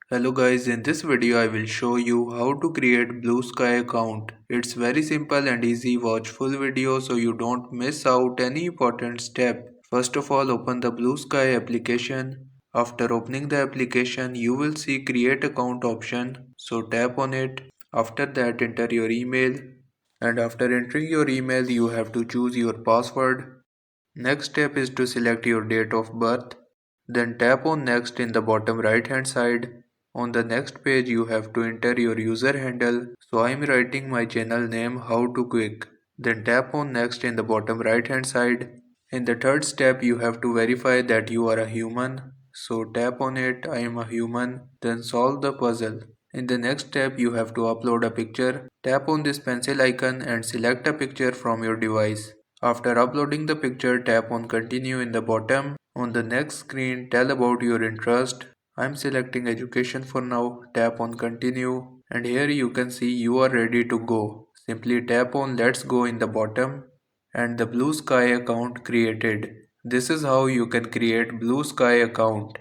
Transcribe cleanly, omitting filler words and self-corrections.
Hello guys, in this video I will show you how to create Bluesky account. It's very simple and easy. Watch full video so you don't miss out any important step. First of all, open the Bluesky application. After opening the application, you will see create account option. So tap on it. After that, enter your email. And after entering your email, you have to choose your password. Next step is to select your date of birth. Then tap on next in the bottom right hand side. On the next page you have to enter your user handle. So I am writing my channel name How to Quick. Then tap on next in the bottom right hand side. In the third step you have to verify that you are a human. So tap on it, I am a human. Then solve the puzzle. In the next step you have to upload a picture. Tap on this pencil icon and select a picture from your device. After uploading the picture, tap on continue in the bottom. On the next screen, tell about your interest. I'm selecting education for now. Tap on continue and here you can see you are ready to go. Simply tap on let's go in the bottom and the Bluesky account created. This is how you can create Bluesky account.